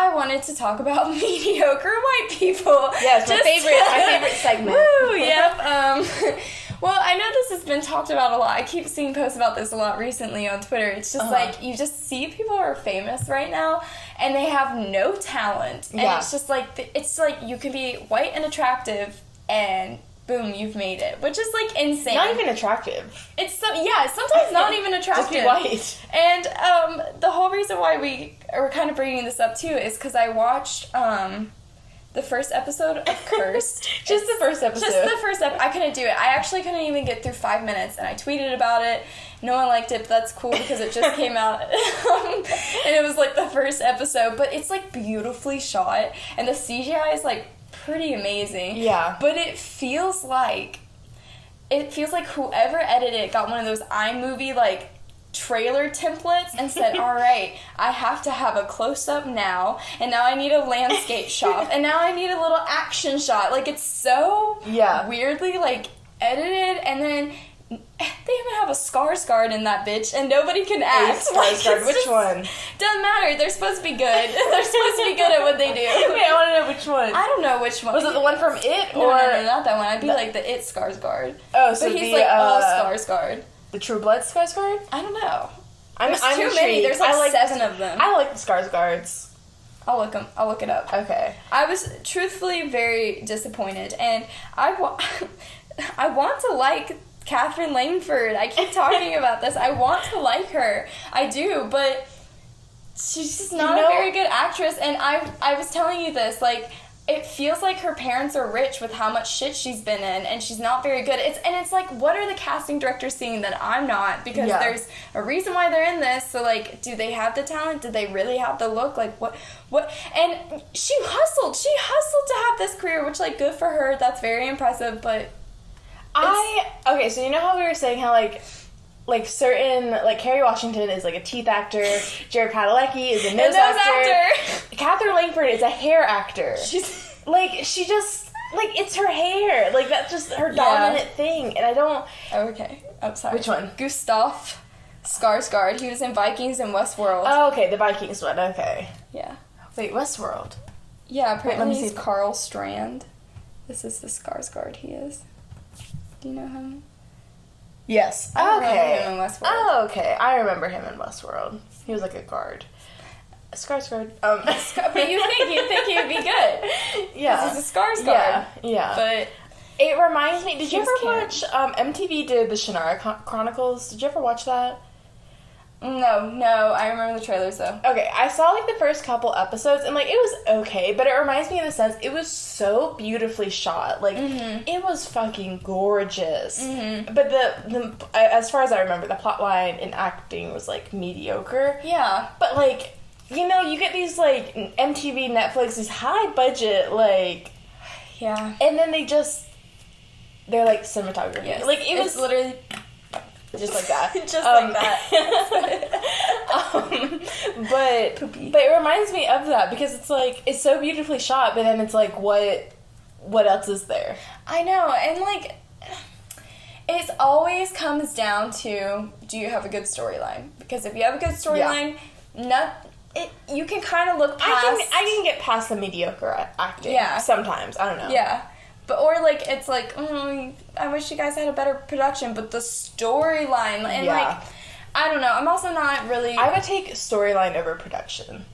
I wanted to talk about mediocre white people. Yes, my favorite segment. Woo, yep. Well, I know this has been talked about a lot. I keep seeing posts about this a lot recently on Twitter. It's just like, you just see people who are famous right now, and they have no talent. And it's just like, you can be white and attractive, and boom, you've made it. Which is, like, insane. Not even attractive. Sometimes not even attractive. Just be white. And the whole reason why we are kind of bringing this up, too, is because I watched... the first episode of Cursed. Just the first episode. I couldn't do it. I actually couldn't even get through 5 minutes, and I tweeted about it. No one liked it, but that's cool because it just came out. And it was, like, the first episode. But it's, like, beautifully shot, and the CGI is, like, pretty amazing. Yeah. But it feels like whoever edited it got one of those iMovie, like, trailer templates and said, all right, I have to have a close-up now, and now I need a landscape shot, and now I need a little action shot. Like, it's so weirdly, like, edited, and then they even have a Skarsgård in that bitch, and nobody can act. Skarsgård, which one? Doesn't matter, they're supposed to be good. They're supposed to be good at what they do. Wait, I want to know which one. I don't know which one. Was it the one from It, or... No, not that one. I'd be like the It Skarsgård. Oh, so but he's like, Skarsgård. The True Blood Skarsgård? I don't know. I'm too intrigued. many. There's like 7 of them. I like the Skarsgårds. I'll look it up. Okay. I was truthfully very disappointed, and I want to like Catherine Langford. I keep talking about this. I want to like her. I do, but she's just not a very good actress, and I was telling you this, like, it feels like her parents are rich with how much shit she's been in, and she's not very good. It's like, what are the casting directors seeing that I'm not? Because there's a reason why they're in this. So, like, do they have the talent? Do they really have the look? Like, what? And she hustled. She hustled to have this career, which, like, good for her. That's very impressive, but... Okay, so you know how we were saying how, like certain, like, Kerry Washington is, like, a teeth actor, Jared Padalecki is a nose actor. Catherine Langford is a hair actor. She's, like, she just, like, it's her hair. Like, that's just her dominant thing, and I don't... Oh, okay. I'm sorry. Which one? Gustav Skarsgård. He was in Vikings and Westworld. Oh, okay, the Vikings one, okay. Yeah. Wait, Westworld? Yeah, apparently he's Carl Strand. This is the Skarsgård he is. Do you know him? Yes. I remember him in Westworld. Oh, okay. I remember him in Westworld. He was like a guard. Skarsgård. But you think he would be good? Yeah. He's a Skarsgård. Yeah. But it reminds me. Did you ever watch? MTV did the Shannara Chronicles. Did you ever watch that? No. I remember the trailers though. Okay, I saw like the first couple episodes and like it was okay, but it reminds me in the sense it was so beautifully shot. Like it was fucking gorgeous. Mm-hmm. But the as far as I remember, the plot line and acting was like mediocre. Yeah. But like, you know, you get these like MTV, Netflix, these high budget like, yeah, and then they're like cinematography. Yes. Like it was literally. Just like that. Just like that. But it reminds me of that because it's like, it's so beautifully shot, but then it's like, what else is there? I know, and like, it always comes down to, do you have a good storyline? Because if you have a good storyline, you can kind of look past... I can get past the mediocre acting. Yeah. Sometimes. I don't know. Yeah. But, or, like, it's like, I wish you guys had a better production, but the storyline, and, like, I don't know, I'm also not really... I would take storyline over production.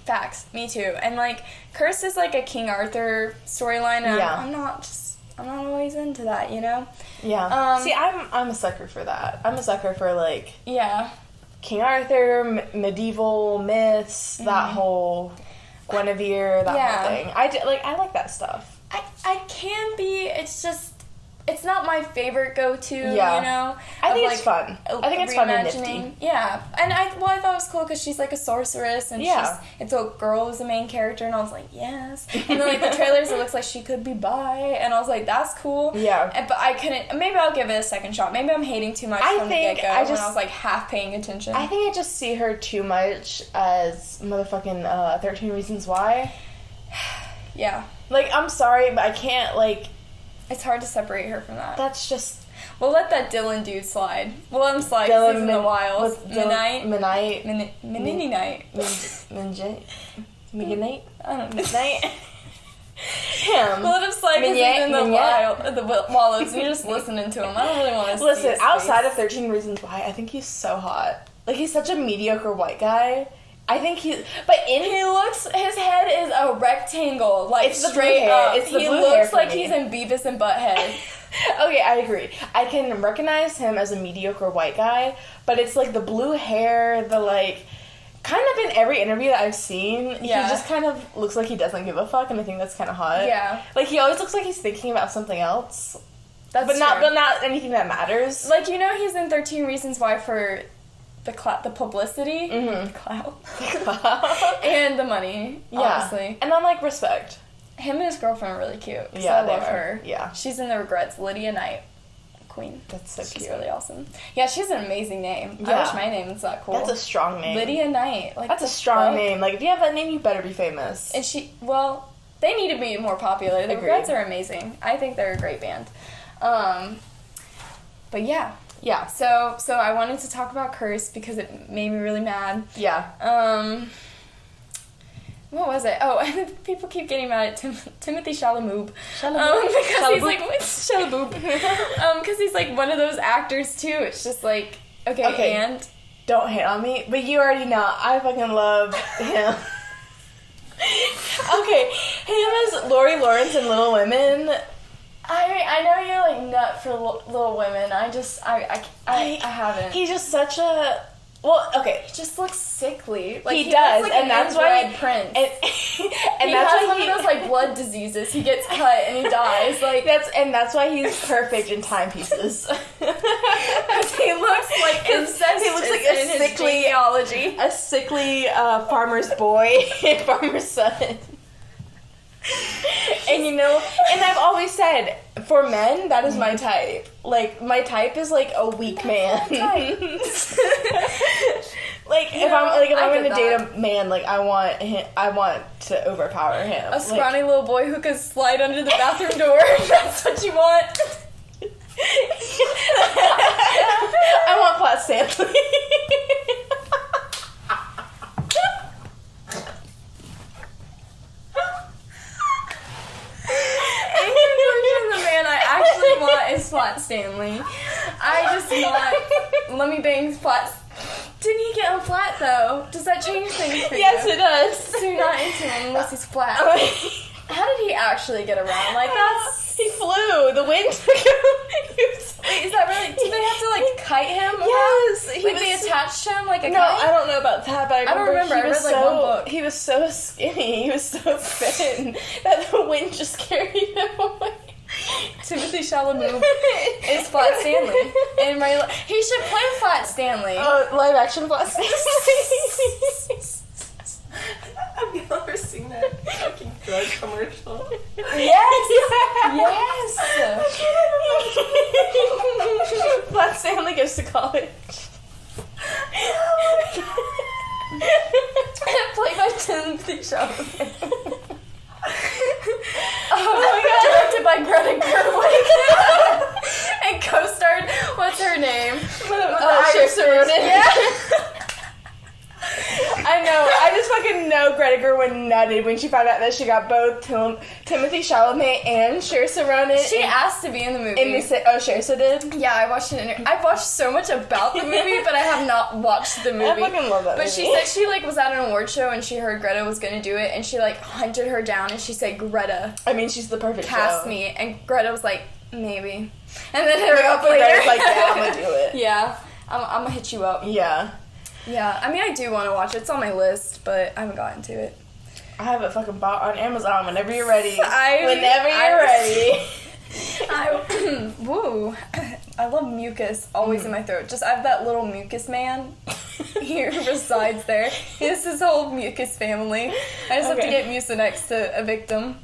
Facts. Me too. And, like, Cursed is, like, a King Arthur storyline, and I'm not always into that, you know? Yeah. See, I'm a sucker for that. I'm a sucker for, like... Yeah. King Arthur, medieval myths, that whole Guinevere, that whole thing. I like that stuff. I can be, it's just, it's not my favorite go-to, you know? I think it's fun. I think it's fun and nifty. Yeah. And I thought it was cool because she's like a sorceress, and it's a girl who's the main character, and I was like, yes. And then like the trailers, it looks like she could be bi, and I was like, that's cool. Yeah. But I couldn't, maybe I'll give it a second shot. Maybe I'm hating too much from the get-go when I was like half paying attention. I think I just see her too much as motherfucking 13 Reasons Why. Yeah. Like, I'm sorry, but I can't, like... It's hard to separate her from that. That's just... We'll let that Dylan dude slide. We'll let him slide because he's in the wilds. Minnette. Minnette. Minnie Night. Midnight? I don't know. Midnight? Him. Well, it's like he's in the Wallows, and you're just listening to him. I don't really want to Listen, see outside of 13 Reasons Why, I think he's so hot. Like, he's such a mediocre white guy. I think his head is a rectangle, like it's straight up. It's he looks like he's in Beavis and Butthead. Okay, I agree. I can recognize him as a mediocre white guy, but it's like the blue hair, the like, kind of in every interview that I've seen, he just kind of looks like he doesn't give a fuck, and I think that's kind of hot. Yeah. Like, he always looks like he's thinking about something else. But not anything that matters. Like, he's in 13 Reasons Why for the publicity, clout, and the money, honestly. And then, like, respect. Him and his girlfriend are really cute. Yeah, I love her. Yeah. She's in The Regrets, Lydia Night. Queen. That's so cute. She's really awesome. Yeah, she's an amazing name. Yeah. I wish my name was that cool. That's a strong name. Lydia Night. Like, that's a strong name. Like, if you have that name, you better be famous. And they need to be more popular. The Regrets are amazing. I think they're a great band. But yeah. Yeah. So I wanted to talk about Curse because it made me really mad. Yeah. What was it? Oh, people keep getting mad at Timothee Chalamet. Because he's like, Chalamet. Because he's like one of those actors too. It's just like, okay, and don't hate on me, but you already know I fucking love him. Okay, him as Lori Lawrence in Little Women. I know you're like nut for Little Women. I haven't. He's just such a. Well, okay. He just looks sickly. Like, he does, like and that's why Prince. And he has one of those like blood diseases. He gets cut and he dies. Like that's why he's perfect in timepieces. Because he looks like incest. He looks like a sickly farmer's boy and farmer's son. And and I've always said, for men, that is my type. Like, my type is like a weak man. If I'm gonna date a man, like I want to overpower him. A scrawny little boy who can slide under the bathroom door. That's what you want. I want Flat Stanley. The man I actually want is Flat Stanley. I just want. Let me bang Flat. Didn't he get on Flat though? Does that change things for you? Yes, it does. So you're not into him unless he's flat. How did he actually get around? Like he flew. The wind took him. Wait, is that really? Did they have to like kite him? Yes. They attached him like a kite? No, I don't know about that, but I remember I read like one book. He was so skinny. He was so thin that the wind just carried him away. Timothee Chalamet is Flat Stanley. And he should play Flat Stanley. Oh, live action Flat Stanley. I've never seen that fucking drug commercial. Yes! Yes! Flat Stanley goes to college. Played by Timothee Shablagoo. Oh my god. Directed by Greta Gerwig. And co-starred, what's her name? Saoirse. Yeah. I know. I just fucking know Greta Gerwig nutted when she found out that she got both Timothee Chalamet and Saoirse Ronan. She asked to be in the movie. Saoirse did? Yeah, I watched it. I've watched so much about the movie, but I have not watched the movie. I fucking love that movie. But she said she was at an award show and she heard Greta was gonna do it, and she hunted her down and she said, Greta. I mean, she's the perfect cast show. me, and Greta was like, maybe. And then hit her up later. Greta's like, yeah, I'm gonna do it. Yeah, I'm gonna hit you up. Yeah. Yeah, I mean, I do want to watch it. It's on my list, but I haven't gotten to it. I have it fucking bought on Amazon whenever you're ready. Whenever you're ready. Woo. I love mucus always in my throat. I have that little mucus man here who resides there. He has his whole mucus family. I just have to get Mucinex to evict him.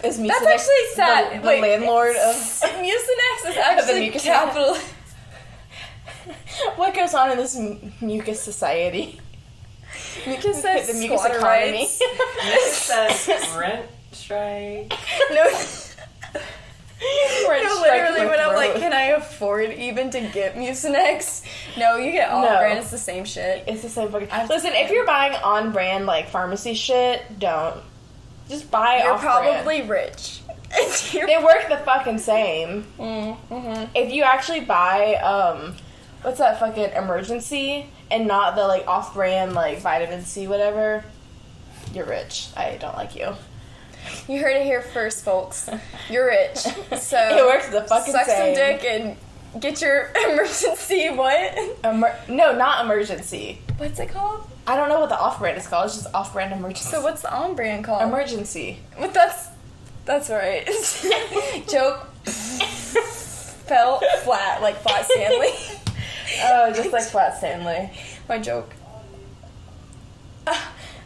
Is Mucinex That's actually sad. The landlord of... Mucinex is actually the capital... What goes on in this mucus society? Mucus says the mucus squatter economy. rights. Mucus says rent strike. No. Literally when I'm like, can I afford even to get Mucinex? No, you get off-brand. It's the same shit. It's the same fucking... Listen, if you're buying on-brand, like, pharmacy shit, don't. Just buy You're off-brand. probably rich. They work the fucking same. Mm-hmm. If you actually buy, what's that fucking Emergency, and not the, like, off-brand, like, vitamin C, whatever, you're rich. I don't like you. You heard it here first, folks. You're rich. So it works the fucking suck same. some dick and get your emergency what? No, not Emergency. What's it called? I don't know what the off-brand is called. It's just off-brand Emergency. So what's the on-brand called? Emergency. But that's right. Joke. Felt flat, like Flat Stanley. Oh, just like Flat Stanley. My joke.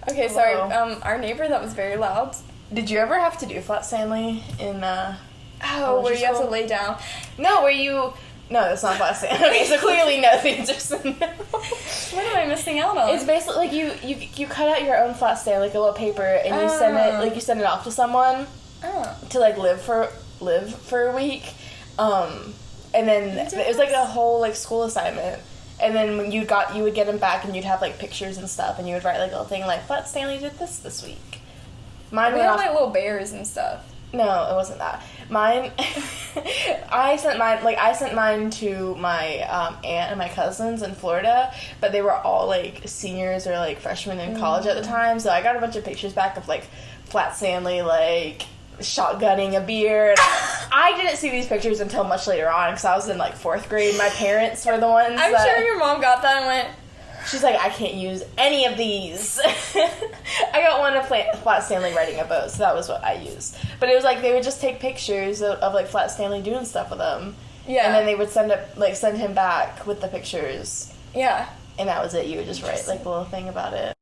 Okay, sorry. Our neighbor, that was very loud. Did you ever have to do Flat Stanley in, where you have to lay down? No, where you... No, that's not Flat Stanley. Okay, so clearly no, the answer's no. What am I missing out on? It's basically like you cut out your own Flat Stanley, like a little paper, and you send it off to someone to like live for a week. And then it was like a whole like school assignment. And then when you would get them back, and you'd have like pictures and stuff, and you would write like a little thing like Flat Stanley did this week. Mine we had like little bears and stuff. No, it wasn't that. Mine, I sent mine to my aunt and my cousins in Florida, but they were all like seniors or like freshmen in college at the time, so I got a bunch of pictures back of like Flat Stanley like shotgunning a beer. I didn't see these pictures until much later on because I was in like 4th grade. My parents were the ones. I'm sure your mom got that and went, she's like, I can't use any of these. I got one of Flat Stanley riding a boat, so that was what I used. But it was like they would just take pictures of like Flat Stanley doing stuff with them. Yeah. And then they would send him back with the pictures. Yeah. And that was it. You would just write like a little thing about it.